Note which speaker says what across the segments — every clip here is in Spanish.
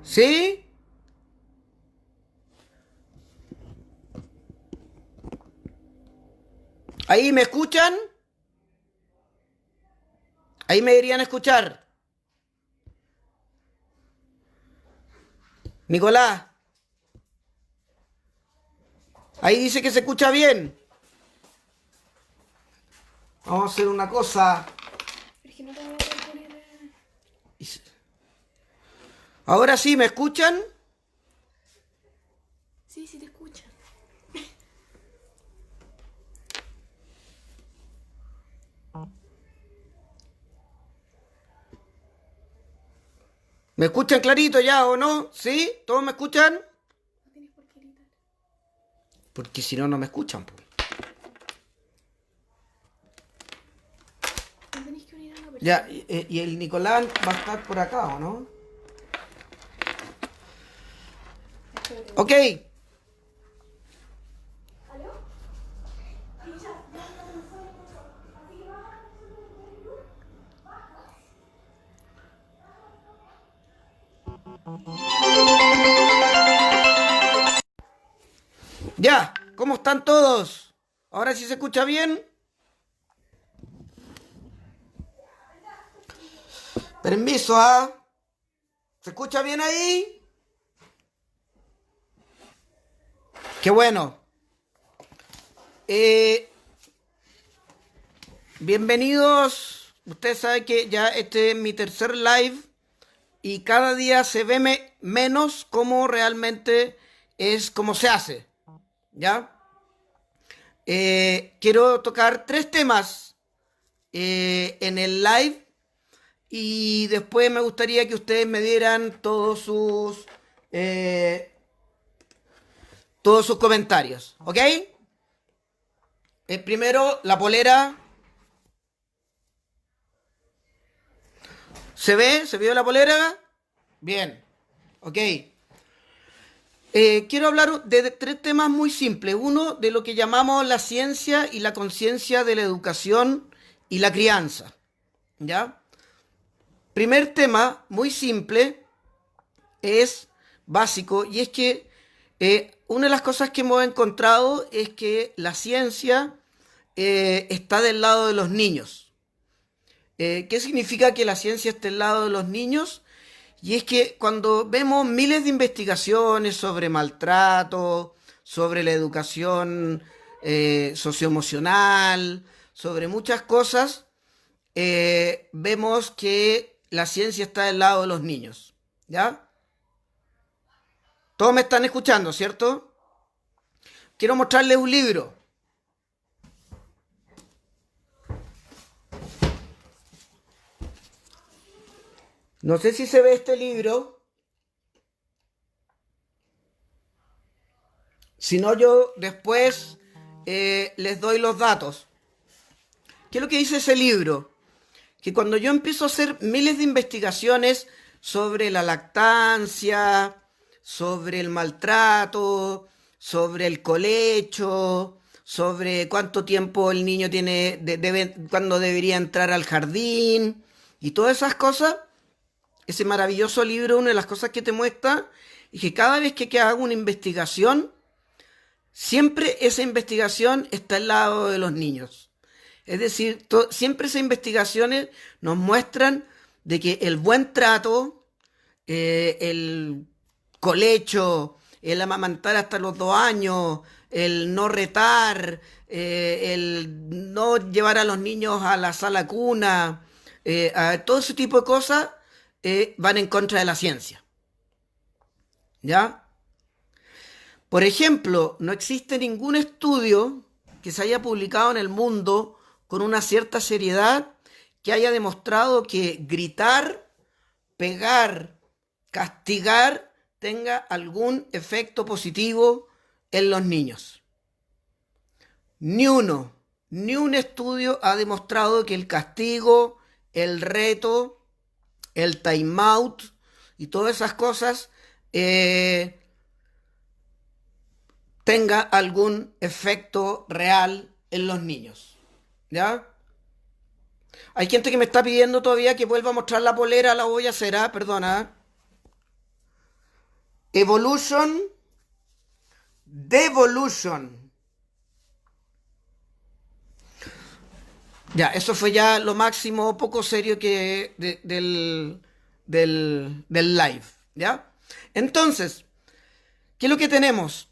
Speaker 1: ¿Sí? ¿Ahí me escuchan? Ahí me deberían escuchar. Nicolás, ahí dice que se escucha bien. Vamos a hacer una cosa.
Speaker 2: Pero es que no te voy a poder poner.
Speaker 1: Ahora sí, ¿me escuchan?
Speaker 2: Sí, sí te escucha.
Speaker 1: ¿Me escuchan clarito ya o no? ¿Sí? ¿Todos me escuchan?
Speaker 2: No tienes por qué gritar.
Speaker 1: Porque si no, no me escuchan, po.
Speaker 2: No tenés que unir a la
Speaker 1: Ya,
Speaker 2: persona.
Speaker 1: y el Nicolás va a estar por acá, ¿o no?
Speaker 2: Espérate,
Speaker 1: Ok, ya, ¿cómo están todos? ¿Ahora sí se escucha bien? Permiso, ¿ah? ¿Se escucha bien ahí? Qué bueno. Eh, Bienvenidos. Usted sabe que ya este es mi tercer live y cada día se ve menos cómo realmente es cómo se hace. ¿Ya? Quiero tocar tres temas en el live y después me gustaría que ustedes me dieran eh, todos sus comentarios. ¿Ok? Primero, la polera. ¿Se ve? ¿Se vio la polera? Bien. Ok. Quiero hablar de tres temas muy simples. Uno, de lo que llamamos la ciencia y la conciencia de la educación y la crianza. ¿Ya? Primer tema, muy simple, es básico, y es que una de las cosas que hemos encontrado es que la ciencia está del lado de los niños. ¿Qué significa que la ciencia esté del lado de los niños? Y es que cuando vemos miles de investigaciones sobre maltrato, sobre la educación socioemocional, sobre muchas cosas, vemos que la ciencia está del lado de los niños. ¿Ya? Todos me están escuchando, ¿cierto? Quiero mostrarles un libro. No sé si se ve este libro. Si no, yo después les doy los datos. ¿Qué es lo que dice ese libro? Que cuando yo empiezo a hacer miles de investigaciones sobre la lactancia, sobre el maltrato, sobre el colecho, sobre cuánto tiempo el niño tiene, cuándo debería entrar al jardín y todas esas cosas, ese maravilloso libro, una de las cosas que te muestra es que cada vez que hago una investigación, siempre esa investigación está al lado de los niños. Es decir, siempre esas investigaciones nos muestran de que el buen trato, el colecho, el amamantar hasta los 2 años, el no retar, el no llevar a los niños a la sala cuna, todo ese tipo de cosas van en contra de la ciencia. ¿Ya? Por ejemplo, no existe ningún estudio que se haya publicado en el mundo con una cierta seriedad que haya demostrado que gritar, pegar, castigar tenga algún efecto positivo en los niños. Ni uno, ni un estudio ha demostrado que el castigo, el reto, el time out y todas esas cosas tenga algún efecto real en los niños. ¿Ya? Hay gente que me está pidiendo todavía que vuelva a mostrar la polera, la voy a hacer, perdona. evolution, devolution. Ya, eso fue ya lo máximo poco serio que del live, ¿ya? Entonces, ¿qué es lo que tenemos?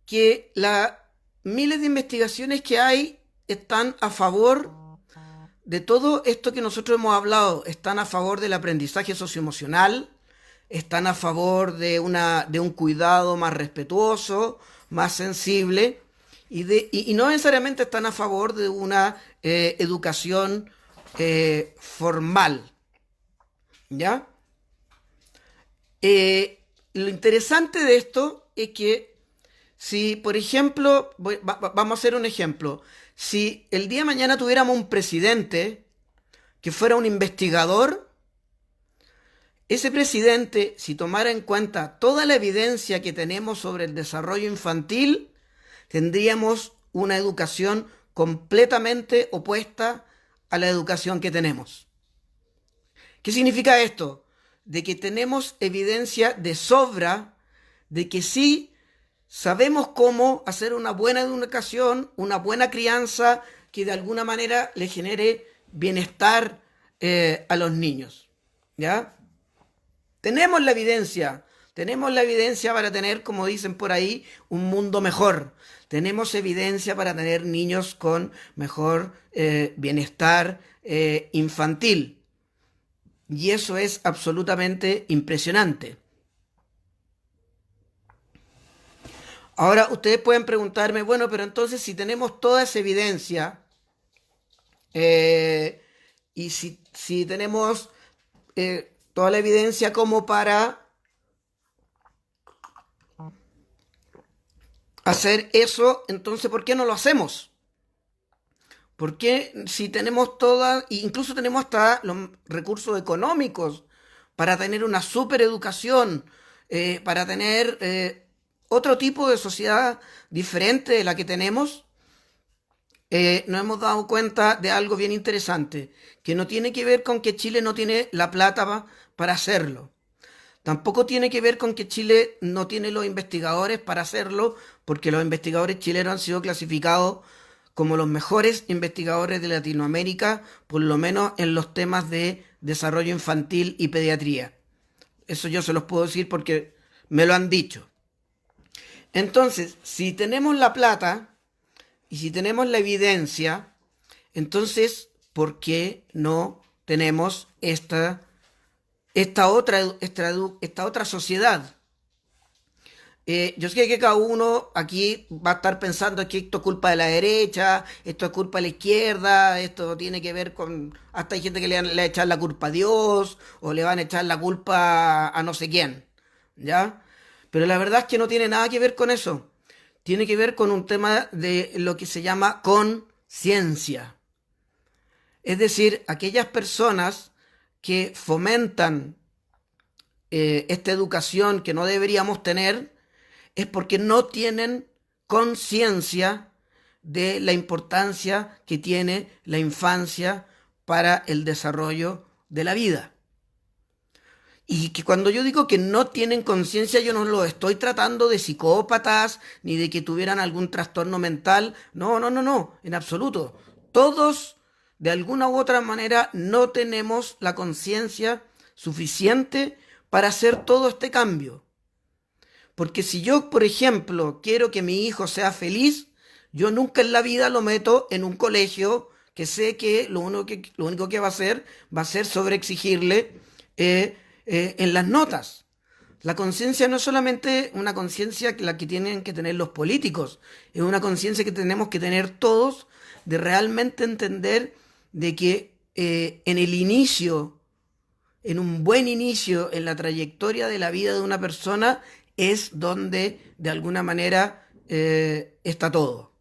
Speaker 1: Que las miles de investigaciones que hay están a favor de todo esto que nosotros hemos hablado, están a favor del aprendizaje socioemocional, están a favor de un cuidado más respetuoso, más sensible, y no necesariamente están a favor de una educación formal, ¿ya? Lo interesante de esto es que si, por ejemplo, vamos a hacer un ejemplo, si el día de mañana tuviéramos un presidente que fuera un investigador, ese presidente, si tomara en cuenta toda la evidencia que tenemos sobre el desarrollo infantil, tendríamos una educación completamente opuesta a la educación que tenemos. ¿Qué significa esto? De que tenemos evidencia de sobra de que sí sabemos cómo hacer una buena educación, una buena crianza que de alguna manera le genere bienestar a los niños, ¿ya? Tenemos la evidencia para tener, como dicen por ahí, un mundo mejor. Tenemos evidencia para tener niños con mejor bienestar infantil. Y eso es absolutamente impresionante. Ahora, ustedes pueden preguntarme, bueno, pero entonces si tenemos toda esa evidencia, y si tenemos toda la evidencia como para hacer eso, entonces ¿por qué no lo hacemos? Porque si tenemos todas, incluso tenemos hasta los recursos económicos para tener una super educación, para tener otro tipo de sociedad diferente de la que tenemos, nos hemos dado cuenta de algo bien interesante, que no tiene que ver con que Chile no tiene la plata para hacerlo. Tampoco tiene que ver con que Chile no tiene los investigadores para hacerlo, porque los investigadores chilenos han sido clasificados como los mejores investigadores de Latinoamérica, por lo menos en los temas de desarrollo infantil y pediatría. Eso yo se los puedo decir porque me lo han dicho. Entonces, si tenemos la plata y si tenemos la evidencia, entonces, ¿por qué no tenemos esta otra sociedad? Yo sé que cada uno aquí va a estar pensando que esto es culpa de la derecha, esto es culpa de la izquierda, esto tiene que ver con... Hasta hay gente que le va a echar la culpa a Dios o le van a echar la culpa a no sé quién, ¿ya? Pero la verdad es que no tiene nada que ver con eso. Tiene que ver con un tema de lo que se llama conciencia. Es decir, aquellas personas que fomentan esta educación que no deberíamos tener, es porque no tienen conciencia de la importancia que tiene la infancia para el desarrollo de la vida. Y que cuando yo digo que no tienen conciencia, yo no lo estoy tratando de psicópatas ni de que tuvieran algún trastorno mental. No, en absoluto. Todos, de alguna u otra manera, no tenemos la conciencia suficiente para hacer todo este cambio. Porque si yo, por ejemplo, quiero que mi hijo sea feliz, yo nunca en la vida lo meto en un colegio que sé que lo único que va a ser sobreexigirle en las notas. La conciencia no es solamente una conciencia la que tienen que tener los políticos, es una conciencia que tenemos que tener todos de realmente entender de que en el inicio, en un buen inicio en la trayectoria de la vida de una persona, es donde de alguna manera está todo.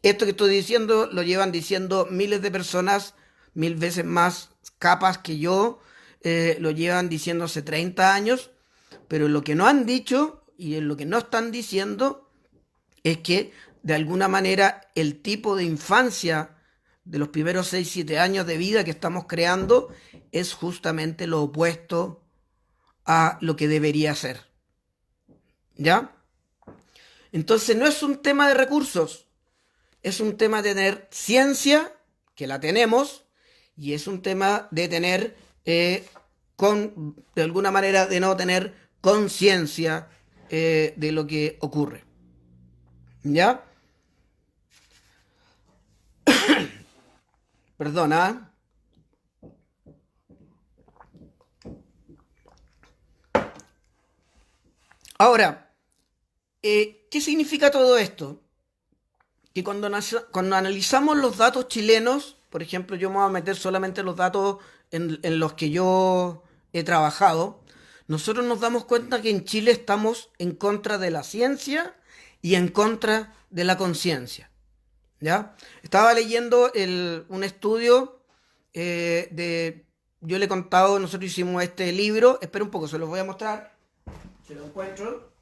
Speaker 1: Esto que estoy diciendo lo llevan diciendo miles de personas, 1000 veces más capas que yo, lo llevan diciendo hace 30 años, pero lo que no han dicho y en lo que no están diciendo es que de alguna manera el tipo de infancia de los primeros 6-7 años de vida que estamos creando es justamente lo opuesto a lo que debería ser. ¿Ya? Entonces no es un tema de recursos, es un tema de tener ciencia, que la tenemos, y es un tema de tener, de alguna manera, de no tener conciencia de lo que ocurre. ¿Ya? Perdona. Ahora, ¿qué significa todo esto? Que cuando analizamos los datos chilenos, por ejemplo, yo me voy a meter solamente los datos en los que yo he trabajado, nosotros nos damos cuenta que en Chile estamos en contra de la ciencia y en contra de la conciencia. ¿Ya? Estaba leyendo un estudio yo le he contado, nosotros hicimos este libro, espera un poco, se los voy a mostrar, si lo encuentro.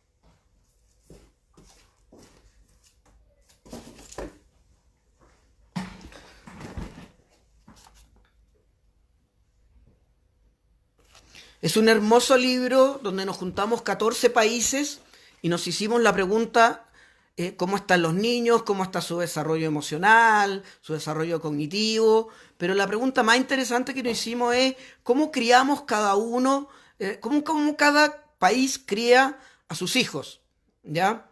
Speaker 1: Es un hermoso libro donde nos juntamos 14 países y nos hicimos la pregunta, cómo están los niños, cómo está su desarrollo emocional, su desarrollo cognitivo, pero la pregunta más interesante que nos hicimos es cómo criamos cada uno, cómo cada país cría a sus hijos, ¿ya?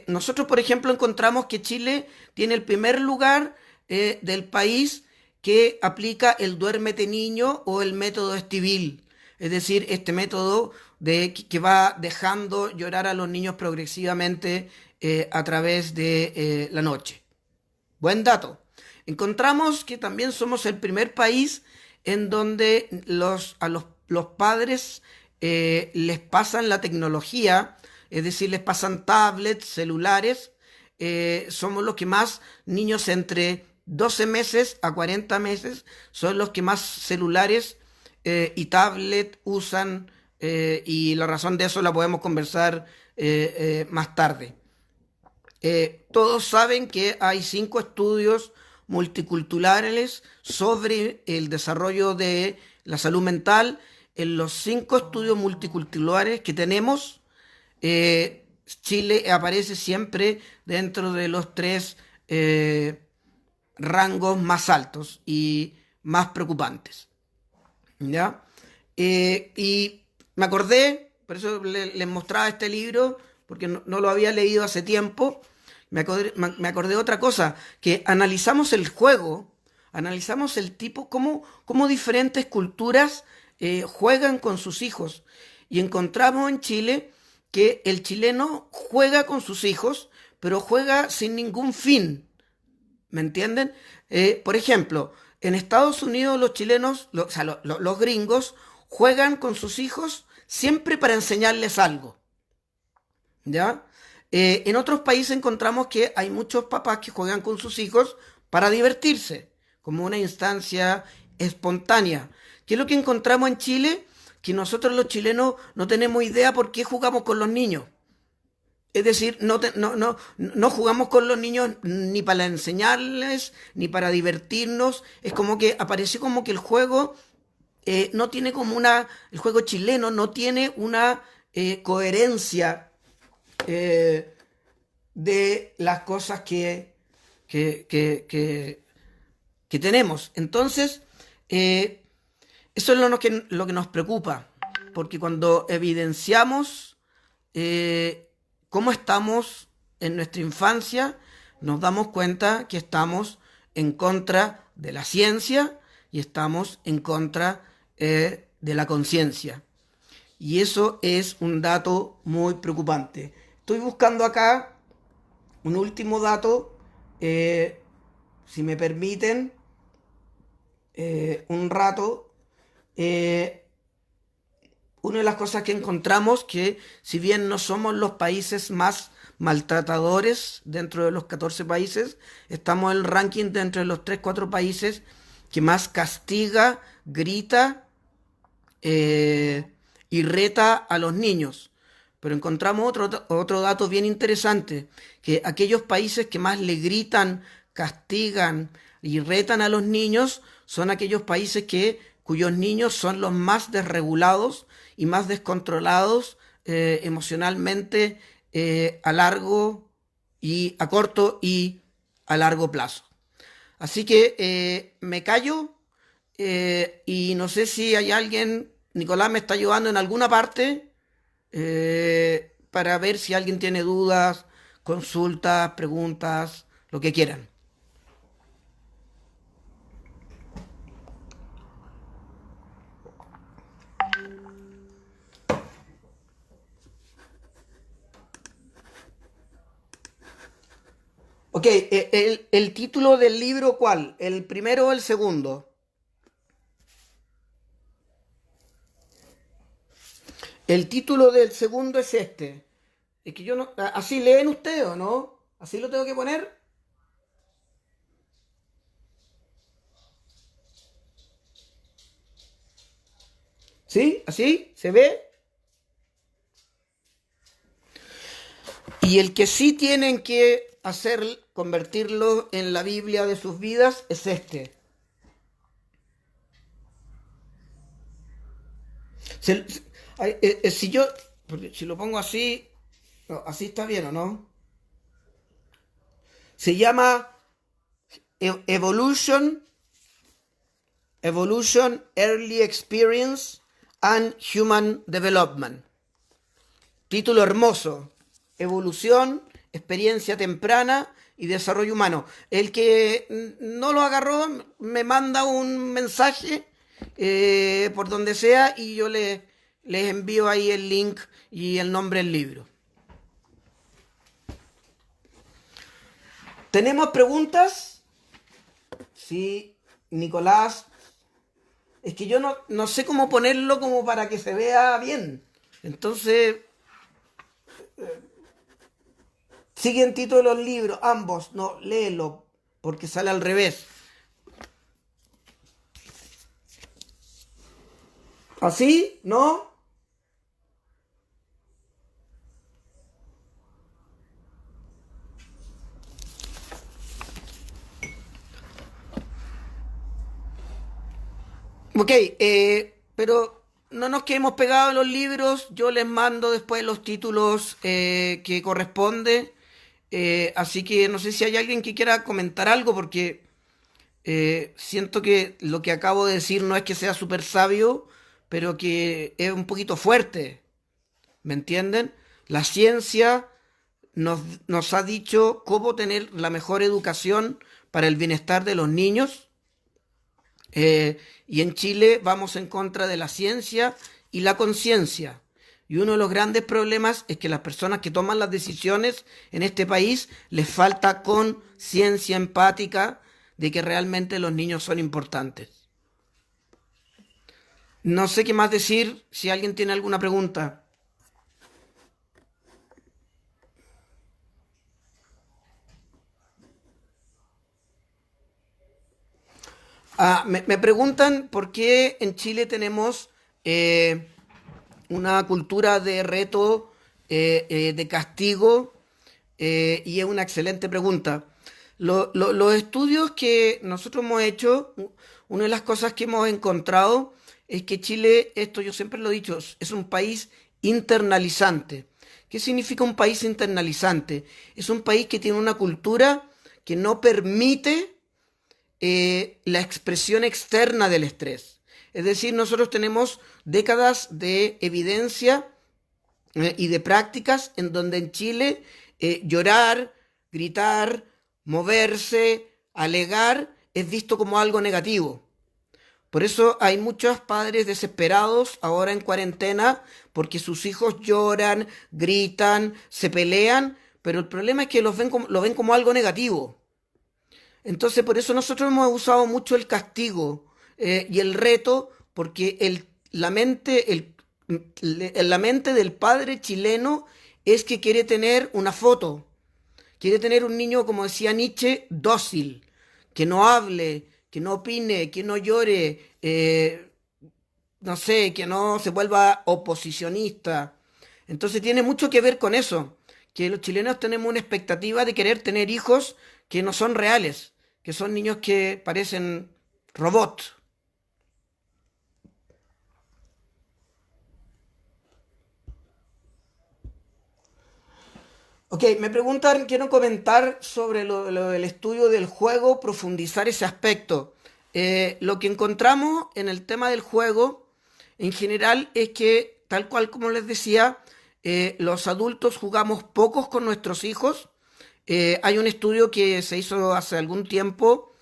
Speaker 1: Nosotros, por ejemplo, encontramos que Chile tiene el primer lugar del país que aplica el duérmete niño o el método Estivil. Es decir, este método que va dejando llorar a los niños progresivamente a través de la noche. Buen dato. Encontramos que también somos el primer país en donde a los padres les pasan la tecnología, es decir, les pasan tablets, celulares. Somos los que más niños entre 12 meses a 40 meses son los que más celulares y tablet usan, y la razón de eso la podemos conversar más tarde. Todos saben que hay 5 estudios multiculturales sobre el desarrollo de la salud mental. En los 5 estudios multiculturales que tenemos, Chile aparece siempre dentro de los 3 rangos más altos y más preocupantes. ¿Ya? Y me acordé, por eso les mostraba este libro, porque no lo había leído hace tiempo. Me acordé de otra cosa, que analizamos el juego, analizamos el tipo, cómo diferentes culturas juegan con sus hijos. Y encontramos en Chile que el chileno juega con sus hijos, pero juega sin ningún fin. ¿Me entienden? Por ejemplo, en Estados Unidos los chilenos, los gringos, juegan con sus hijos siempre para enseñarles algo. ¿Ya? En otros países encontramos que hay muchos papás que juegan con sus hijos para divertirse, como una instancia espontánea. ¿Qué es lo que encontramos en Chile? Que nosotros los chilenos no tenemos idea por qué jugamos con los niños. Es decir, no jugamos con los niños ni para enseñarles, ni para divertirnos. Es como que apareció como que el juego no tiene el juego chileno no tiene una coherencia de las cosas que tenemos. Entonces, eso es lo que nos preocupa, porque cuando evidenciamos cómo estamos en nuestra infancia, nos damos cuenta que estamos en contra de la ciencia y estamos en contra de la conciencia. Y eso es un dato muy preocupante. Estoy buscando acá un último dato, si me permiten, un rato. Una de las cosas que encontramos, que si bien no somos los países más maltratadores dentro de los 14 países, estamos en el ranking de entre los 3-4 países que más castiga, grita y reta a los niños. Pero encontramos otro dato bien interesante, que aquellos países que más le gritan, castigan y retan a los niños son aquellos países cuyos niños son los más desregulados y más descontrolados emocionalmente a corto y a largo plazo. Así que me callo y no sé si hay alguien, Nicolás me está ayudando en alguna parte para ver si alguien tiene dudas, consultas, preguntas, lo que quieran. Ok, el título del libro, ¿cuál? ¿El primero o el segundo? El título del segundo es este. Es que yo no. ¿Así leen ustedes o no? ¿Así lo tengo que poner? ¿Sí? ¿Así? ¿Se ve? Y el que sí tienen que hacer, convertirlo en la Biblia de sus vidas, es este. Si yo, porque si lo pongo así, no, así está bien, ¿o no? Se llama Evolution, Evolution, Early Experience and Human Development. Título hermoso. Evolución, experiencia temprana y desarrollo humano. El que no lo agarró me manda un mensaje por donde sea y yo les envío ahí el link y el nombre del libro. ¿Tenemos preguntas? Sí, Nicolás. Es que yo no sé cómo ponerlo como para que se vea bien. Entonces, siguen títulos de los libros, ambos. No, léelo, porque sale al revés. ¿Así? ¿No? Ok, pero no nos quedemos pegados en los libros. Yo les mando después los títulos que corresponde. Así que no sé si hay alguien que quiera comentar algo, porque siento que lo que acabo de decir no es que sea súper sabio, pero que es un poquito fuerte. ¿Me entienden? La ciencia nos ha dicho cómo tener la mejor educación para el bienestar de los niños. Y en Chile vamos en contra de la ciencia y la conciencia. Y uno de los grandes problemas es que las personas que toman las decisiones en este país les falta conciencia empática de que realmente los niños son importantes. No sé qué más decir, si alguien tiene alguna pregunta. Me preguntan por qué en Chile tenemos una cultura de reto, de castigo, y es una excelente pregunta. Los estudios que nosotros hemos hecho, una de las cosas que hemos encontrado es que Chile, esto yo siempre lo he dicho, es un país internalizante. ¿Qué significa un país internalizante? Es un país que tiene una cultura que no permite la expresión externa del estrés. Es decir, nosotros tenemos décadas de evidencia y de prácticas en donde en Chile llorar, gritar, moverse, alegar es visto como algo negativo. Por eso hay muchos padres desesperados ahora en cuarentena porque sus hijos lloran, gritan, se pelean, pero el problema es que lo ven como algo negativo. Entonces, por eso nosotros hemos usado mucho el castigo y el reto, porque la mente del padre chileno es que quiere tener una foto, quiere tener un niño, como decía Nietzsche, dócil, que no hable, que no opine, que no llore, no sé, que no se vuelva oposicionista. Entonces tiene mucho que ver con eso, que los chilenos tenemos una expectativa de querer tener hijos que no son reales, que son niños que parecen robots. Ok, me preguntan, quiero comentar sobre el estudio del juego, profundizar ese aspecto. Lo que encontramos en el tema del juego, en general, es que, tal cual como les decía, los adultos jugamos pocos con nuestros hijos. Hay un estudio que se hizo hace algún tiempo,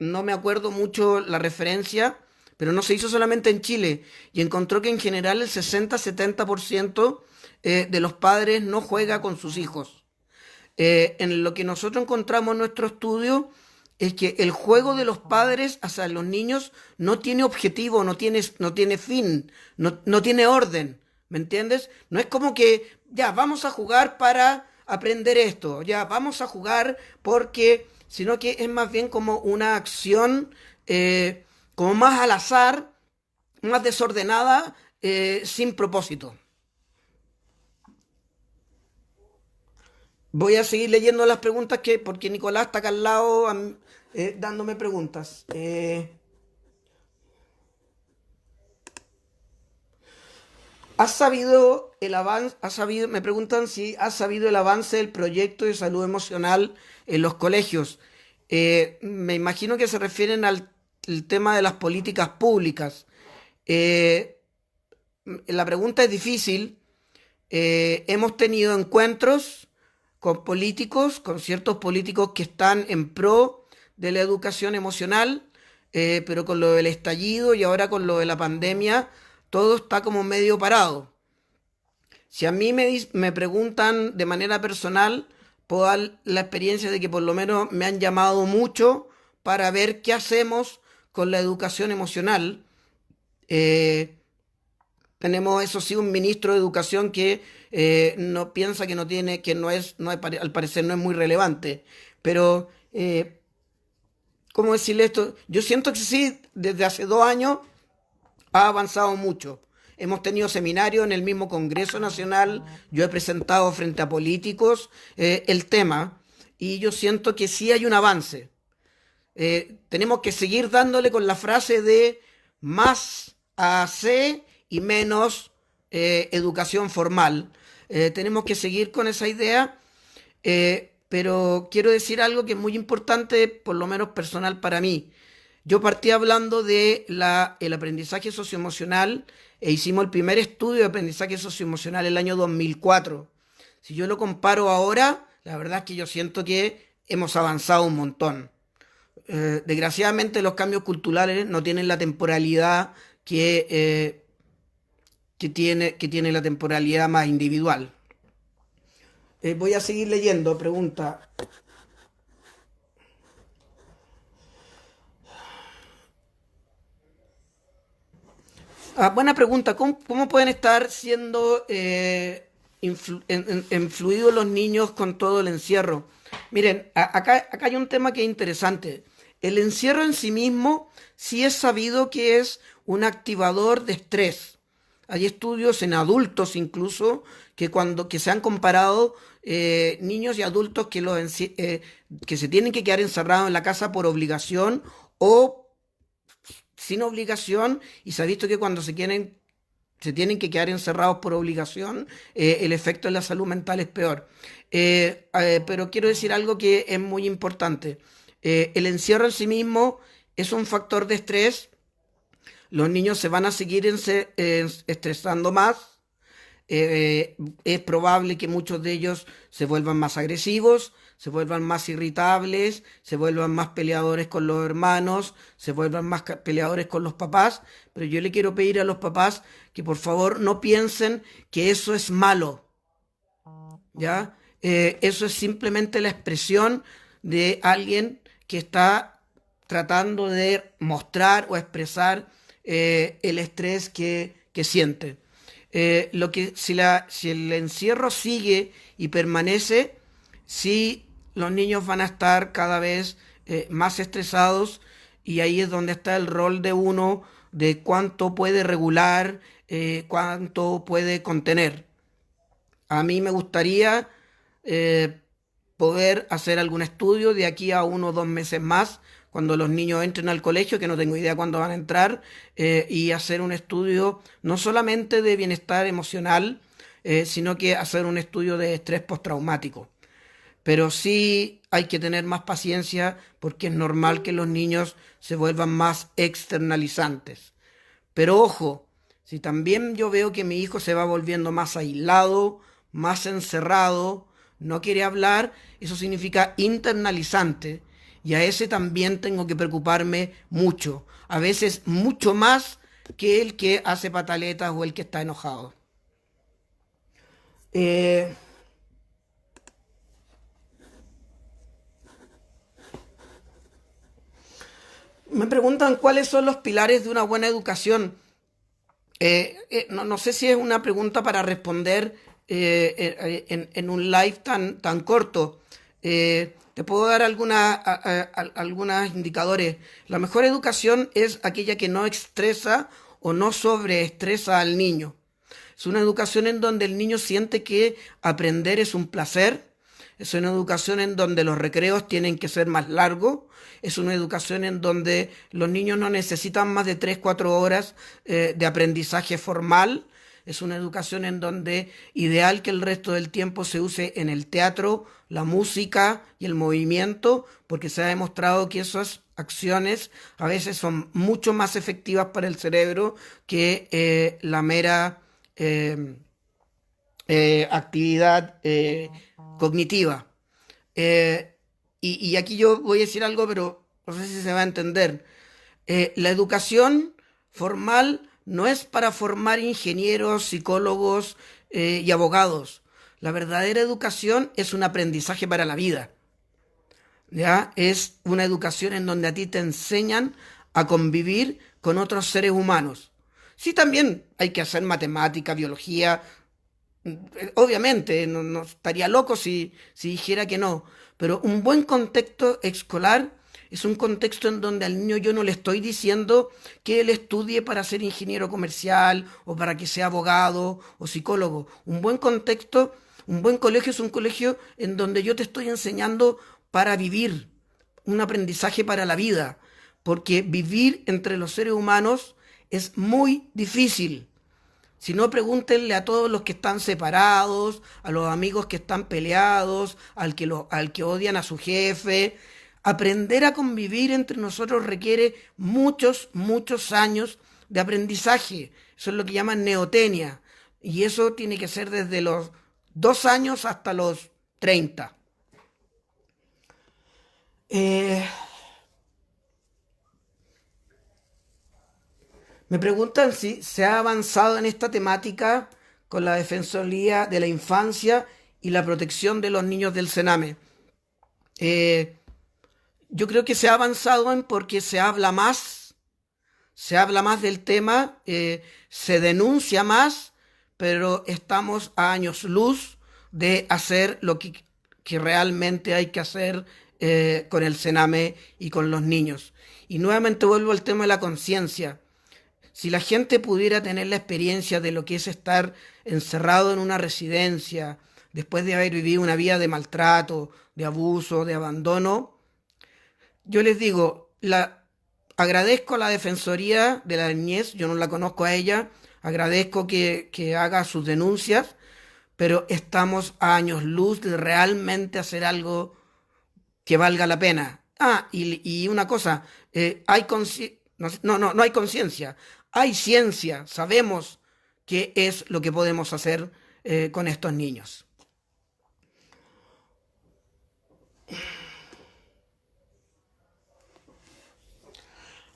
Speaker 1: no me acuerdo mucho la referencia, pero no se hizo solamente en Chile, y encontró que en general el 60-70% de los padres no juega con sus hijos. En lo que nosotros encontramos en nuestro estudio es que el juego de los padres hacia los niños no tiene objetivo, no tiene fin, no tiene orden, ¿me entiendes? No es como que, ya, vamos a jugar para aprender esto, ya, vamos a jugar porque, sino que es más bien como una acción, como más al azar, más desordenada, sin propósito. Voy a seguir leyendo las preguntas porque Nicolás está acá al lado dándome preguntas. Me preguntan si has sabido el avance del proyecto de salud emocional en los colegios. Me imagino que se refieren al el tema de las políticas públicas. Eh, la pregunta es difícil. Hemos tenido encuentros con políticos, con ciertos políticos que están en pro de la educación emocional, pero con lo del estallido y ahora con lo de la pandemia, todo está como medio parado. Si a mí me preguntan de manera personal, puedo dar la experiencia de que por lo menos me han llamado mucho para ver qué hacemos con la educación emocional. Eh, Tenemos, eso sí, un ministro de Educación que no piensa que no tiene, que al parecer no es muy relevante. Pero, ¿cómo decirle esto? Yo siento que sí, desde hace 2 años ha avanzado mucho. Hemos tenido seminarios en el mismo Congreso Nacional, yo he presentado frente a políticos el tema y yo siento que sí hay un avance. Tenemos que seguir dándole con la frase de más AC y menos educación formal. Tenemos que seguir con esa idea, pero quiero decir algo que es muy importante, por lo menos personal para mí. Yo partí hablando de el aprendizaje socioemocional e hicimos el primer estudio de aprendizaje socioemocional el año 2004. Si yo lo comparo ahora, la verdad es que yo siento que hemos avanzado un montón. Desgraciadamente los cambios culturales no tienen la temporalidad que tiene la temporalidad más individual. Voy a seguir leyendo. Pregunta. Buena pregunta. ¿Cómo pueden estar siendo influidos los niños con todo el encierro? Miren, acá hay un tema que es interesante. El encierro en sí mismo sí es sabido que es un activador de estrés. Hay estudios en adultos incluso que se han comparado niños y adultos que se tienen que quedar encerrados en la casa por obligación o sin obligación, y se ha visto que cuando se tienen que quedar encerrados por obligación, el efecto en la salud mental es peor. Pero quiero decir algo que es muy importante. El encierro en sí mismo es un factor de estrés. Los niños se van a seguir estresando más. Es probable que muchos de ellos se vuelvan más agresivos, se vuelvan más irritables, se vuelvan más peleadores con los hermanos, se vuelvan más peleadores con los papás. Pero yo le quiero pedir a los papás que por favor no piensen que eso es malo, ¿ya? Eso es simplemente la expresión de alguien que está tratando de mostrar o expresar el estrés que siente. Si el encierro sigue y permanece, sí, los niños van a estar cada vez más estresados, y ahí es donde está el rol de uno de cuánto puede regular, cuánto puede contener. A mí me gustaría eh, poder hacer algún estudio de aquí a 1 o 2 meses más, cuando los niños entren al colegio, que no tengo idea cuándo van a entrar, y hacer un estudio no solamente de bienestar emocional, sino que hacer un estudio de estrés postraumático. Pero sí hay que tener más paciencia porque es normal que los niños se vuelvan más externalizantes. Pero ojo, si también yo veo que mi hijo se va volviendo más aislado, más encerrado, no quiere hablar, eso significa internalizante. Y a ese también tengo que preocuparme mucho, a veces mucho más que el que hace pataletas o el que está enojado. Eh, Me preguntan cuáles son los pilares de una buena educación. No sé si es una pregunta para responder en un live tan corto. Te puedo dar algunos indicadores. La mejor educación es aquella que no estresa o no sobreestresa al niño. Es una educación en donde el niño siente que aprender es un placer. Es una educación en donde los recreos tienen que ser más largos. Es una educación en donde los niños no necesitan más de 3, 4 horas de aprendizaje formal. Es una educación en donde ideal que el resto del tiempo se use en el teatro, la música y el movimiento, porque se ha demostrado que esas acciones a veces son mucho más efectivas para el cerebro que la mera eh, actividad cognitiva. Y aquí yo voy a decir algo, pero no sé si se va a entender. La educación formal no es para formar ingenieros, psicólogos y abogados. La verdadera educación es un aprendizaje para la vida. ¿Ya? Es una educación en donde a ti te enseñan a convivir con otros seres humanos. Sí, también hay que hacer matemática, biología. Obviamente, no estaría loco si dijera que no, pero un buen contexto escolar es un contexto en donde al niño yo no le estoy diciendo que él estudie para ser ingeniero comercial o para que sea abogado o psicólogo. Un buen contexto, un buen colegio es un colegio en donde yo te estoy enseñando para vivir, un aprendizaje para la vida, porque vivir entre los seres humanos es muy difícil. Si no, pregúntenle a todos los que están separados, a los amigos que están peleados, al que odian a su jefe. Aprender a convivir entre nosotros requiere muchos, muchos años de aprendizaje. Eso es lo que llaman neotenia. Y eso tiene que ser desde los 2 años hasta los 30. Eh, Me preguntan si se ha avanzado en esta temática con la Defensoría de la Infancia y la protección de los niños del Sename. Eh, yo creo que se ha avanzado en porque se habla más del tema, se denuncia más, pero estamos a años luz de hacer lo que realmente hay que hacer con el Sename y con los niños. Y nuevamente vuelvo al tema de la conciencia. Si la gente pudiera tener la experiencia de lo que es estar encerrado en una residencia, después de haber vivido una vida de maltrato, de abuso, de abandono, yo les digo, agradezco a la Defensoría de la Niñez, yo no la conozco a ella, agradezco que haga sus denuncias, pero estamos a años luz de realmente hacer algo que valga la pena. Y una cosa, no hay conciencia, hay ciencia, sabemos qué es lo que podemos hacer con estos niños.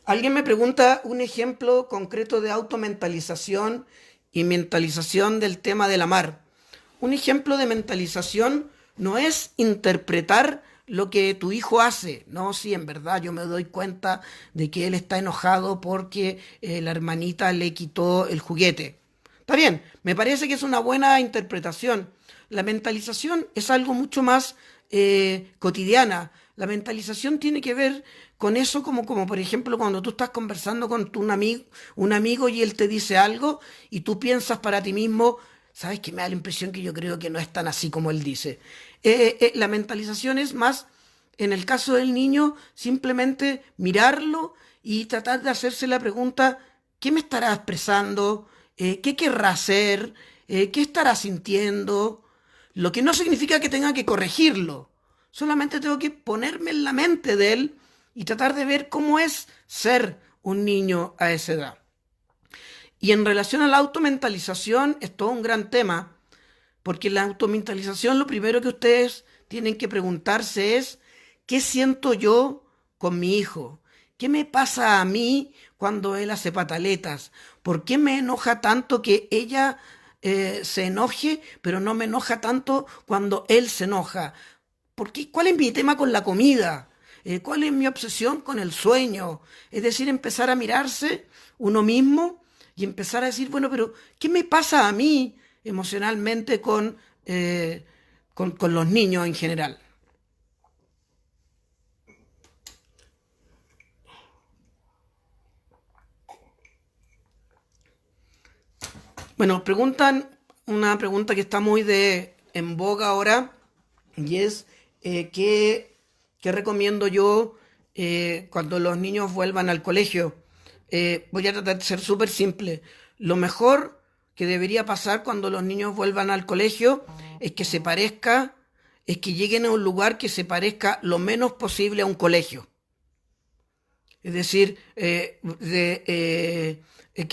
Speaker 1: Alguien me pregunta un ejemplo concreto de automentalización y mentalización del tema del amar. Un ejemplo de mentalización no es interpretar lo que tu hijo hace. No, sí, en verdad yo me doy cuenta de que él está enojado porque la hermanita le quitó el juguete. Está bien, me parece que es una buena interpretación. La mentalización es algo mucho más cotidiana. La mentalización tiene que ver con eso como por ejemplo cuando tú estás conversando con un amigo y él te dice algo y tú piensas para ti mismo, ¿sabes qué? Me da la impresión que yo creo que no es tan así como él dice. La mentalización es más, en el caso del niño, simplemente mirarlo y tratar de hacerse la pregunta, ¿qué me estará expresando? ¿Qué querrá hacer? qué estará sintiendo, lo que no significa que tenga que corregirlo, solamente tengo que ponerme en la mente de él y tratar de ver cómo es ser un niño a esa edad. Y en relación a la automentalización es todo un gran tema, porque en la automentalización lo primero que ustedes tienen que preguntarse es, ¿qué siento yo con mi hijo? ¿Qué me pasa a mí cuando él hace pataletas? ¿Por qué me enoja tanto que ella se enoje, pero no me enoja tanto cuando él se enoja? ¿Cuál es mi tema con la comida? ¿Cuál es mi obsesión con el sueño? Es decir, empezar a mirarse uno mismo y empezar a decir, bueno, pero ¿qué me pasa a mí emocionalmente con los niños en general? Bueno, preguntan una pregunta que está muy en boga ahora y es ¿qué recomiendo yo cuando los niños vuelvan al colegio? Voy a tratar de ser súper simple. Lo mejor que debería pasar cuando los niños vuelvan al colegio es que lleguen a un lugar que se parezca lo menos posible a un colegio. Es decir, que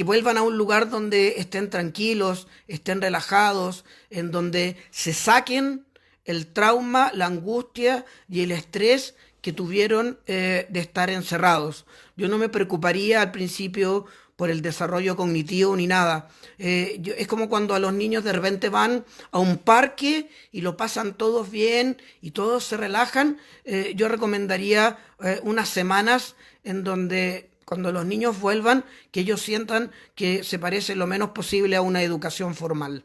Speaker 1: vuelvan a un lugar donde estén tranquilos, estén relajados, en donde se saquen el trauma, la angustia y el estrés que tuvieron de estar encerrados. Yo no me preocuparía al principio por el desarrollo cognitivo ni nada. Es como cuando a los niños de repente van a un parque y lo pasan todos bien y todos se relajan. Yo recomendaría unas semanas en donde cuando los niños vuelvan, que ellos sientan que se parece lo menos posible a una educación formal.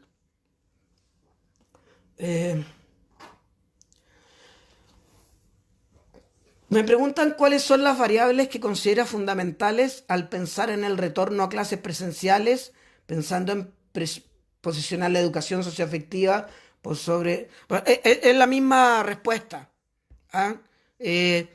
Speaker 1: Eh, Me preguntan cuáles son las variables que considera fundamentales al pensar en el retorno a clases presenciales, pensando en posicionar la educación socioafectiva por sobre... Bueno, es la misma respuesta. ¿Ah? Si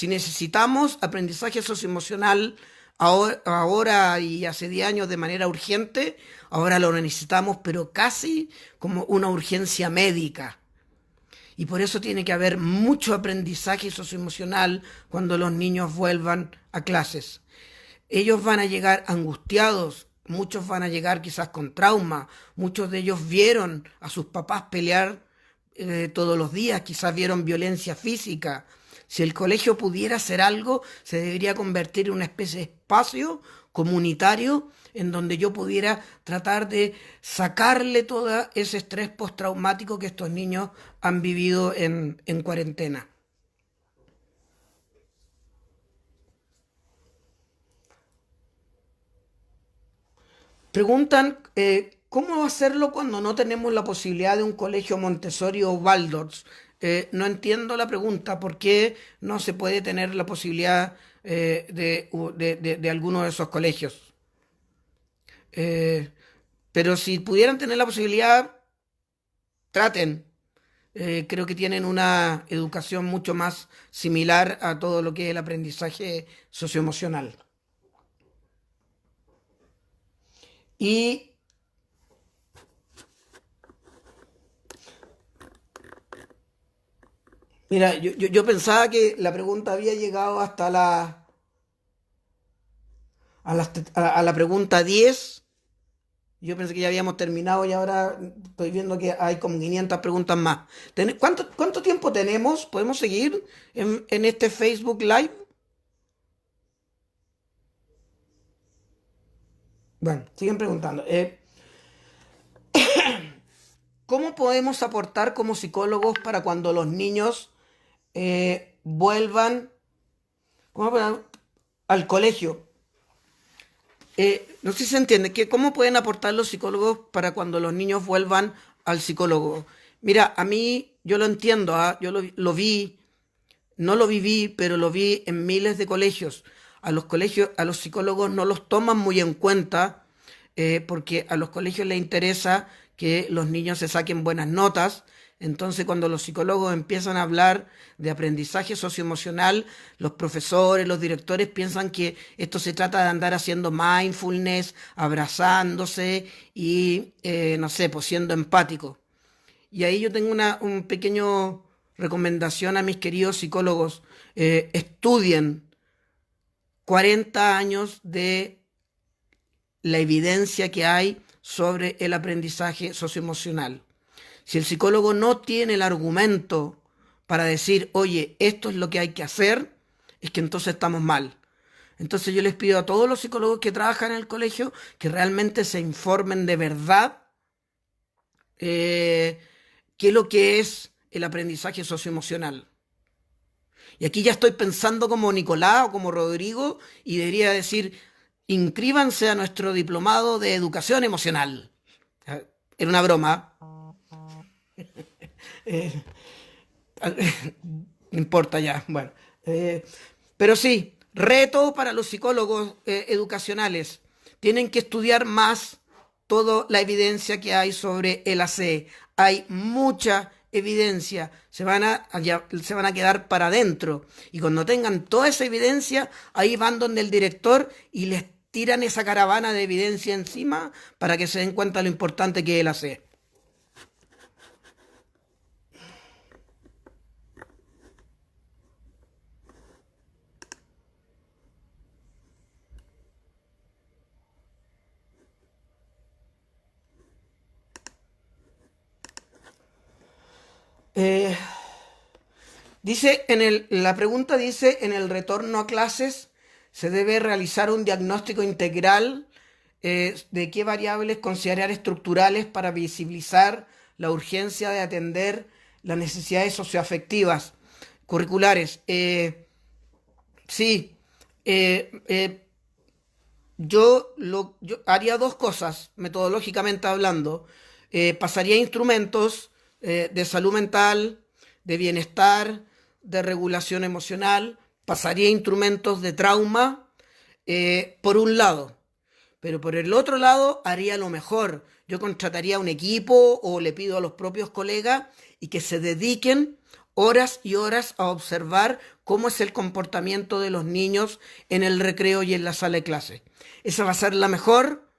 Speaker 1: necesitamos aprendizaje socioemocional ahora y hace 10 años de manera urgente, ahora lo necesitamos, pero casi como una urgencia médica. Y por eso tiene que haber mucho aprendizaje socioemocional cuando los niños vuelvan a clases. Ellos van a llegar angustiados, muchos van a llegar quizás con trauma, muchos de ellos vieron a sus papás pelear todos los días, quizás vieron violencia física. Si el colegio pudiera hacer algo, se debería convertir en una especie de espacio comunitario en donde yo pudiera tratar de sacarle todo ese estrés postraumático que estos niños han vivido en cuarentena. Preguntan, ¿cómo hacerlo cuando no tenemos la posibilidad de un colegio Montessori o Waldorf? No entiendo la pregunta, ¿por qué no se puede tener la posibilidad de alguno de esos colegios? Eh, pero si pudieran tener la posibilidad, traten. Creo que tienen una educación mucho más similar a todo lo que es el aprendizaje socioemocional. Y mira, yo pensaba que la pregunta había llegado hasta a la pregunta 10. Yo pensé que ya habíamos terminado y ahora estoy viendo que hay como 500 preguntas más. ¿Cuánto tiempo tenemos? ¿Podemos seguir en este Facebook Live? Bueno, siguen preguntando. ¿Cómo podemos aportar como psicólogos para cuando los niños vuelvan al colegio? No sé si se entiende, ¿cómo pueden aportar los psicólogos para cuando los niños vuelvan al psicólogo? Mira, a mí yo lo entiendo, ¿ah? Yo lo vi, no lo viví, pero lo vi en miles de colegios. A los colegios, a los psicólogos no los toman muy en cuenta porque a los colegios les interesa que los niños se saquen buenas notas, Entonces, cuando los psicólogos empiezan a hablar de aprendizaje socioemocional, los profesores, los directores piensan que esto se trata de andar haciendo mindfulness, abrazándose y, no sé, pues siendo empático. Y ahí yo tengo un pequeño recomendación a mis queridos psicólogos. Estudien 40 años de la evidencia que hay sobre el aprendizaje socioemocional. Si el psicólogo no tiene el argumento para decir, oye, esto es lo que hay que hacer, es que entonces estamos mal. Entonces yo les pido a todos los psicólogos que trabajan en el colegio que realmente se informen de verdad qué es lo que es el aprendizaje socioemocional. Y aquí ya estoy pensando como Nicolás o como Rodrigo y debería decir, inscríbanse a nuestro diplomado de educación emocional. Era una broma. No importa ya, bueno. Pero sí, reto para los psicólogos educacionales. Tienen que estudiar más toda la evidencia que hay sobre el AC. Hay mucha evidencia, se van a quedar para adentro. Y cuando tengan toda esa evidencia, ahí van donde el director y les tiran esa caravana de evidencia encima para que se den cuenta de lo importante que es el AC. Eh, la pregunta dice, en el retorno a clases se debe realizar un diagnóstico integral de qué variables considerar estructurales para visibilizar la urgencia de atender las necesidades socioafectivas curriculares. Sí, eh, eh, yo haría dos cosas, metodológicamente hablando. Pasaría instrumentos de salud mental, de bienestar, de regulación emocional, pasaría instrumentos de trauma, por un lado. Pero por el otro lado haría lo mejor. Yo contrataría un equipo o le pido a los propios colegas y que se dediquen horas y horas a observar cómo es el comportamiento de los niños en el recreo y en la sala de clase. Esa va a ser la mejor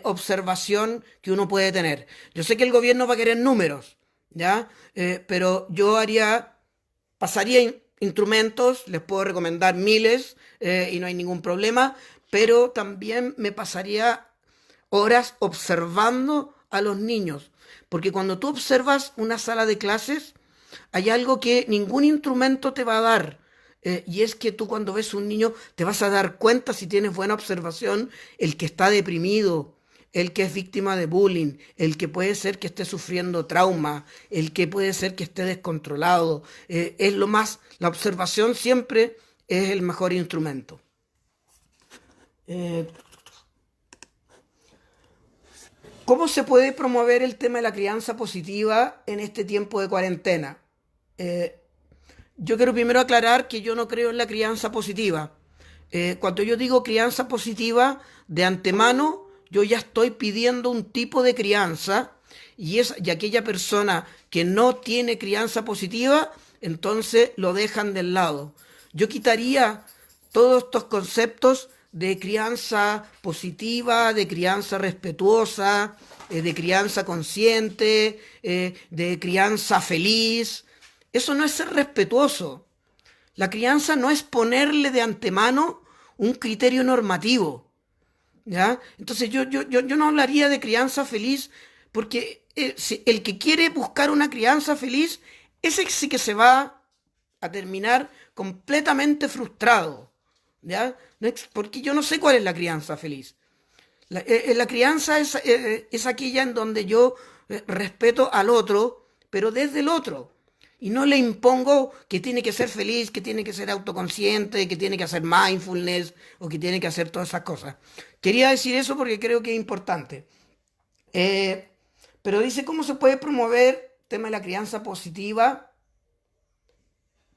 Speaker 1: observación que uno puede tener. Yo sé que el gobierno va a querer números, ¿ya? Pero yo pasaría instrumentos, les puedo recomendar miles y no hay ningún problema, pero también me pasaría horas observando a los niños, porque cuando tú observas una sala de clases, hay algo que ningún instrumento te va a dar, y es que tú cuando ves un niño te vas a dar cuenta, si tienes buena observación, el que está deprimido, el que es víctima de bullying, el que puede ser que esté sufriendo trauma, el que puede ser que esté descontrolado. La observación siempre es el mejor instrumento. Eh, ¿Cómo se puede promover el tema de la crianza positiva en este tiempo de cuarentena? Eh, yo quiero primero aclarar que yo no creo en la crianza positiva. Cuando yo digo crianza positiva, de antemano yo ya estoy pidiendo un tipo de crianza y aquella persona que no tiene crianza positiva, entonces lo dejan del lado. Yo quitaría todos estos conceptos de crianza positiva, de crianza respetuosa, de crianza consciente, de crianza feliz. Eso no es ser respetuoso. La crianza no es ponerle de antemano un criterio normativo, ¿ya? Entonces yo no hablaría de crianza feliz porque si el que quiere buscar una crianza feliz, ese sí que se va a terminar completamente frustrado, ¿ya? Porque yo no sé cuál es la crianza feliz. La crianza es aquella en donde yo respeto al otro, pero desde el otro. Y no le impongo que tiene que ser feliz, que tiene que ser autoconsciente, que tiene que hacer mindfulness o que tiene que hacer todas esas cosas. Quería decir eso porque creo que es importante. Pero dice cómo se puede promover el tema de la crianza positiva,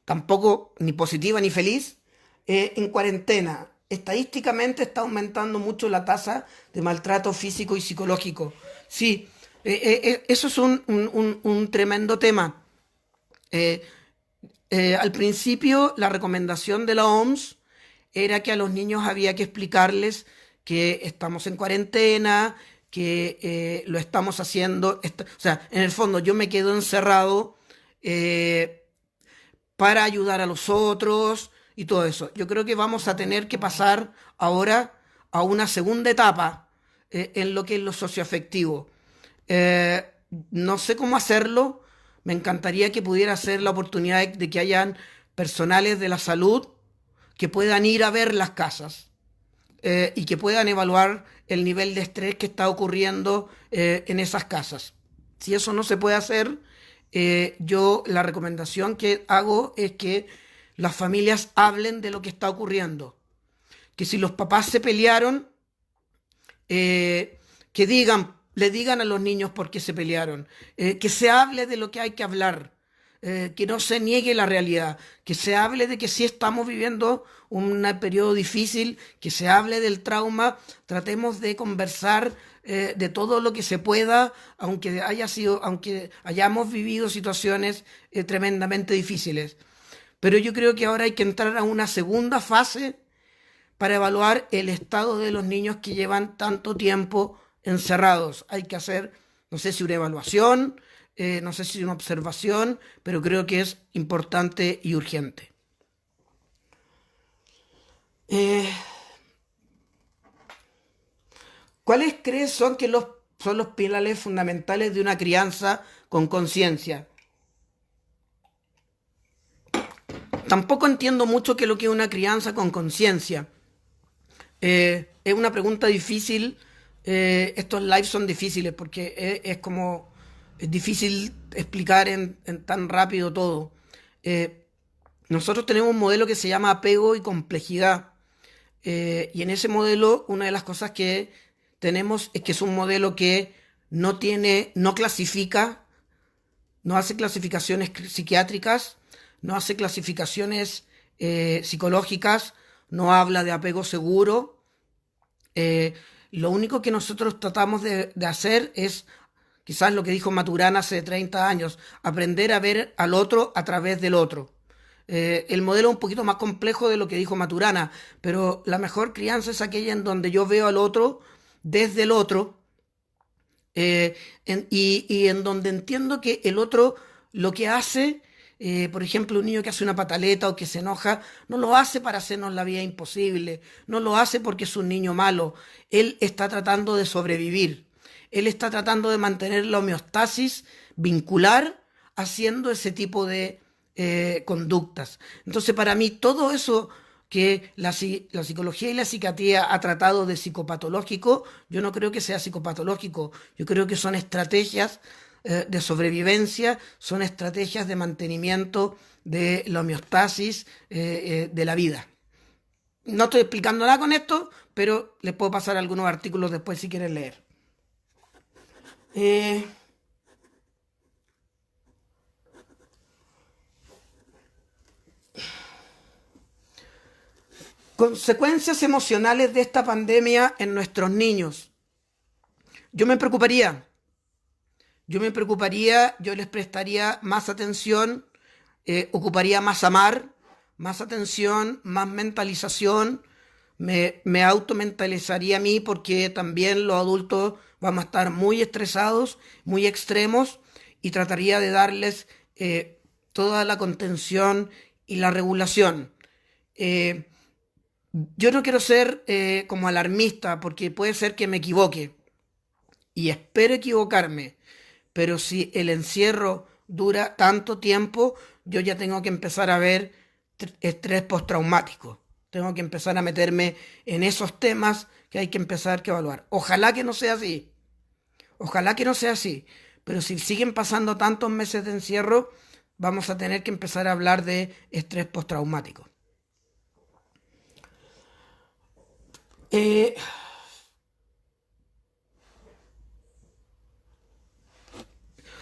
Speaker 1: tampoco ni positiva ni feliz, en cuarentena. Estadísticamente está aumentando mucho la tasa de maltrato físico y psicológico. Sí, Eso es un tremendo tema. Eh, Al principio, la recomendación de la OMS era que a los niños había que explicarles que estamos en cuarentena, que lo estamos haciendo. O sea, en el fondo yo me quedo encerrado eh, para ayudar a los otros y todo eso. Yo creo que vamos a tener que pasar ahora a una segunda etapa en lo que es lo socioafectivo. Eh, no sé cómo hacerlo. Me encantaría que pudiera ser la oportunidad de que hayan personales de la salud que puedan ir a ver las casas y que puedan evaluar el nivel de estrés que está ocurriendo en esas casas. Si eso no se puede hacer, yo la recomendación que hago es que las familias hablen de lo que está ocurriendo. Que si los papás se pelearon, que le digan a los niños por qué se pelearon, que se hable de lo que hay que hablar, que no se niegue la realidad, que se hable de que sí estamos viviendo un periodo difícil, que se hable del trauma, tratemos de conversar de todo lo que se pueda, aunque hayamos vivido situaciones tremendamente difíciles. Pero yo creo que ahora hay que entrar a una segunda fase para evaluar el estado de los niños que llevan tanto tiempo encerrados. Hay que hacer, no sé si una evaluación, no sé si una observación, pero creo que es importante y urgente. ¿Cuáles crees son los pilares fundamentales de una crianza con conciencia? Tampoco entiendo mucho qué es lo que es una crianza con conciencia. Es una pregunta difícil. Estos lives son difíciles porque es difícil explicar en tan rápido todo. Nosotros tenemos un modelo que se llama apego y complejidad. Y en ese modelo, una de las cosas que tenemos es que es un modelo que no clasifica, no hace clasificaciones psiquiátricas, no hace clasificaciones psicológicas, no habla de apego seguro. Lo único que nosotros tratamos de hacer es, quizás lo que dijo Maturana hace 30 años, aprender a ver al otro a través del otro. El modelo es un poquito más complejo de lo que dijo Maturana, pero la mejor crianza es aquella en donde yo veo al otro desde el otro y en donde entiendo que el otro lo que hace, por ejemplo, un niño que hace una pataleta o que se enoja, no lo hace para hacernos la vida imposible, no lo hace porque es un niño malo, él está tratando de sobrevivir, él está tratando de mantener la homeostasis vincular haciendo ese tipo de conductas. Entonces, para mí, todo eso que la psicología y la psiquiatría ha tratado de psicopatológico, yo no creo que sea psicopatológico, yo creo que son estrategias de sobrevivencia, son estrategias de mantenimiento de la homeostasis de la vida. No estoy explicando nada con esto, pero les puedo pasar algunos artículos después si quieren leer. Consecuencias emocionales de esta pandemia en nuestros niños. Yo me preocuparía, yo les prestaría más atención, ocuparía más amar, más atención, más mentalización, me automentalizaría a mí porque también los adultos vamos a estar muy estresados, muy extremos y trataría de darles toda la contención y la regulación. Yo no quiero ser como alarmista porque puede ser que me equivoque y espero equivocarme, pero si el encierro dura tanto tiempo, yo ya tengo que empezar a ver estrés postraumático. Tengo que empezar a meterme en esos temas que hay que empezar a evaluar. Ojalá que no sea así. Ojalá que no sea así. Pero si siguen pasando tantos meses de encierro, vamos a tener que empezar a hablar de estrés postraumático.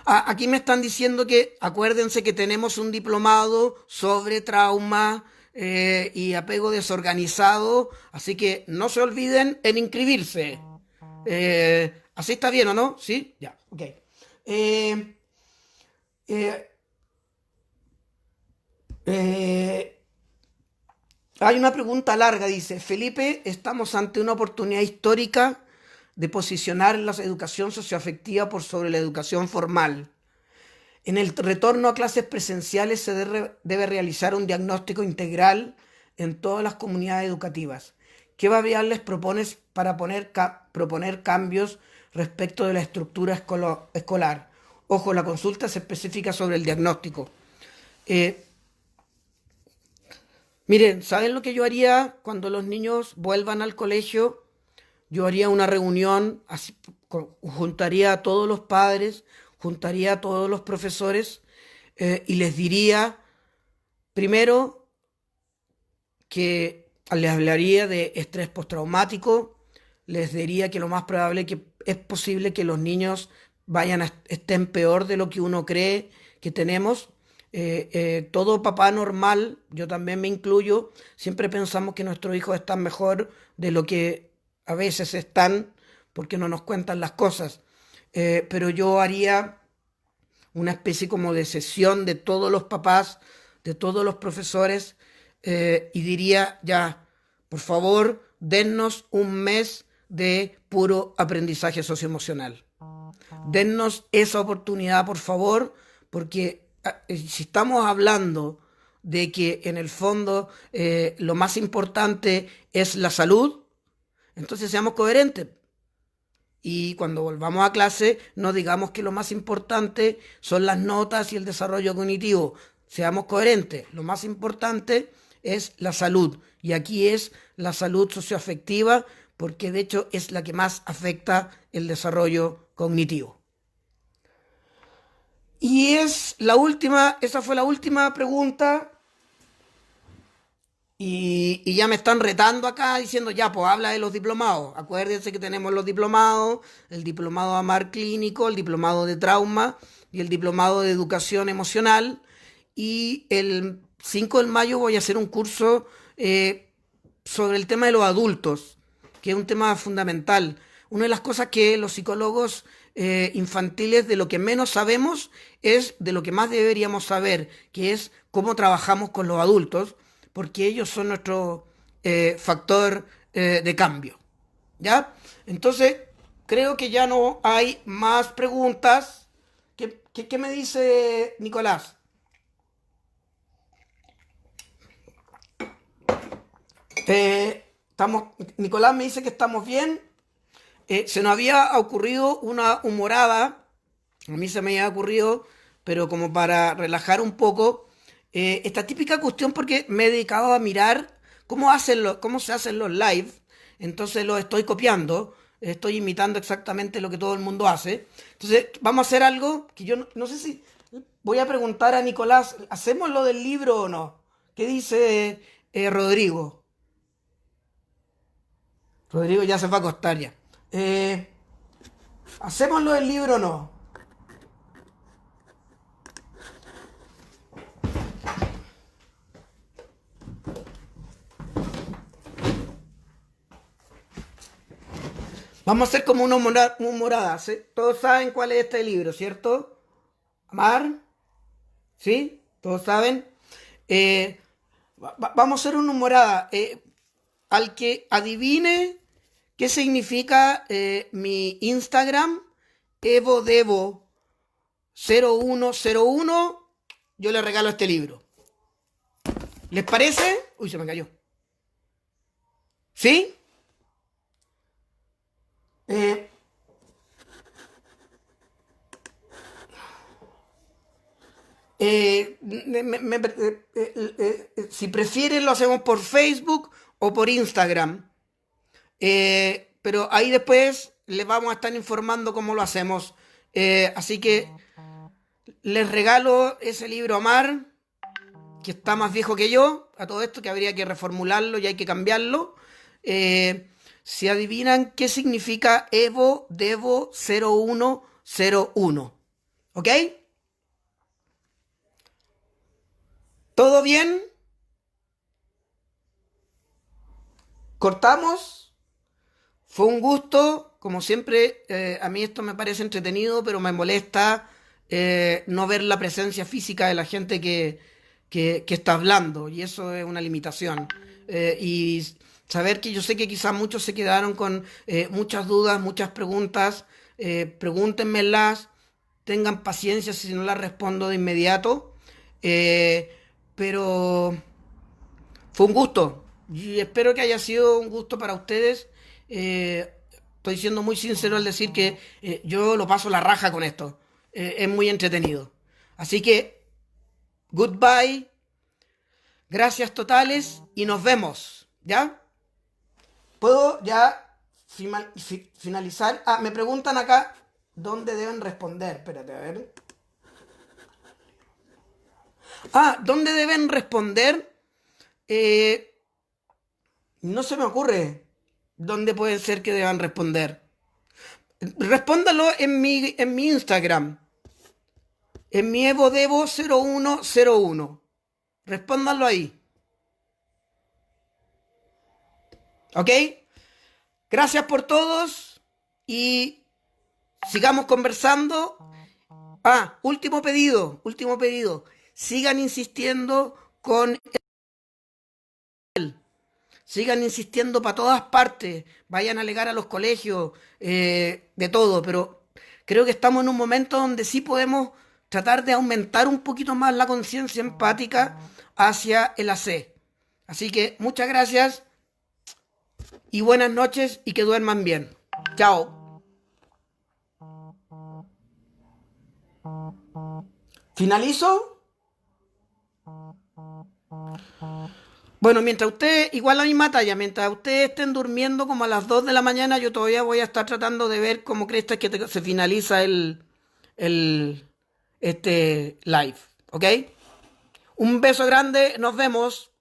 Speaker 1: Aquí me están diciendo que acuérdense que tenemos un diplomado sobre trauma y apego desorganizado, así que no se olviden en inscribirse. ¿Así está bien o no? ¿Sí? Ya, ok. Eh, eh, eh, Hay una pregunta larga, dice Felipe, estamos ante una oportunidad histórica de posicionar la educación socioafectiva por sobre la educación formal. En el retorno a clases presenciales se debe realizar un diagnóstico integral en todas las comunidades educativas. ¿Qué variables propones para proponer cambios respecto de la estructura escolar? Ojo, la consulta es específica sobre el diagnóstico. Eh, Miren, ¿saben lo que yo haría cuando los niños vuelvan al colegio? Yo haría una reunión, juntaría a todos los padres, juntaría a todos los profesores y les diría, primero, que les hablaría de estrés postraumático, les diría que lo más probable que es posible que los niños estén peor de lo que uno cree que tenemos. Todo papá normal, yo también me incluyo, siempre pensamos que nuestros hijos están mejor de lo que a veces están porque no nos cuentan las cosas. Pero yo haría una especie como de sesión de todos los papás, de todos los profesores, y diría, ya, por favor, dennos un mes de puro aprendizaje socioemocional. Dennos esa oportunidad, por favor, porque si estamos hablando de que en el fondo lo más importante es la salud, entonces seamos coherentes. Y cuando volvamos a clase, no digamos que lo más importante son las notas y el desarrollo cognitivo. Seamos coherentes. Lo más importante es la salud. Y aquí es la salud socioafectiva, porque de hecho es la que más afecta el desarrollo cognitivo. Y es la última, esa fue la última pregunta. Y ya me están retando acá diciendo, ya, pues habla de los diplomados. Acuérdense que tenemos los diplomados, el diplomado AMAR clínico, el diplomado de trauma y el diplomado de educación emocional. Y el 5 de mayo voy a hacer un curso sobre el tema de los adultos, que es un tema fundamental. Una de las cosas que los psicólogos infantiles de lo que menos sabemos es de lo que más deberíamos saber, que es cómo trabajamos con los adultos, porque ellos son nuestro factor de cambio. ¿Ya? Entonces, creo que ya no hay más preguntas. ¿Qué me dice Nicolás? Nicolás me dice que estamos bien. Se nos había ocurrido una humorada, a mí se me había ocurrido, pero como para relajar un poco, esta típica cuestión porque me he dedicado a mirar cómo se hacen los live, entonces lo estoy copiando, estoy imitando exactamente lo que todo el mundo hace. Entonces vamos a hacer algo que yo no sé si voy a preguntar a Nicolás, ¿hacemos lo del libro o no? ¿Qué dice Rodrigo? Rodrigo ya se va a acostar ya. ¿Hacemos lo del libro o no? Vamos a hacer como una humorada, ¿sí? Todos saben cuál es este libro, ¿cierto? Amar, ¿sí? Todos saben. Vamos a hacer una humorada. Al que adivine qué significa mi Instagram, evodevo0101, yo le regalo este libro. ¿Les parece? Uy, se me cayó. ¿Sí? Eh, si prefieren lo hacemos por Facebook o por Instagram. Pero ahí después les vamos a estar informando cómo lo hacemos. Así que les regalo ese libro Amar, que está más viejo que yo, a todo esto, que habría que reformularlo y hay que cambiarlo. Si adivinan qué significa Evo Devo 0101. ¿Ok? ¿Todo bien? ¿Cortamos? Fue un gusto como siempre, a mí esto me parece entretenido, pero me molesta no ver la presencia física de la gente que está hablando, y eso es una limitación. Y saber que yo sé que quizás muchos se quedaron con muchas dudas, muchas preguntas, pregúntenmelas, tengan paciencia si no las respondo de inmediato, pero fue un gusto y espero que haya sido un gusto para ustedes. Estoy siendo muy sincero al decir que yo lo paso la raja con esto. Es muy entretenido. Así que, goodbye, gracias totales y nos vemos. ¿Ya? ¿Puedo ya finalizar? Ah, me preguntan acá dónde deben responder. Espérate, a ver. Ah, ¿dónde deben responder? Eh, no se me ocurre dónde puede ser que deban responder. Respóndalo en mi Instagram, en mi evodevo0101. Respóndanlo ahí. ¿Ok? Gracias por todos y sigamos conversando. Ah, último pedido, último pedido. Sigan insistiendo con él. Sigan insistiendo para todas partes. Vayan a alegar a los colegios, de todo. Pero creo que estamos en un momento donde sí podemos tratar de aumentar un poquito más la conciencia empática hacia el AC. Así que muchas gracias y buenas noches y que duerman bien. Chao. ¿Finalizo? Bueno, mientras ustedes, igual la misma talla, mientras ustedes estén durmiendo como a las 2 de la mañana, yo todavía voy a estar tratando de ver cómo crees que se finaliza este live, ¿ok? Un beso grande, nos vemos.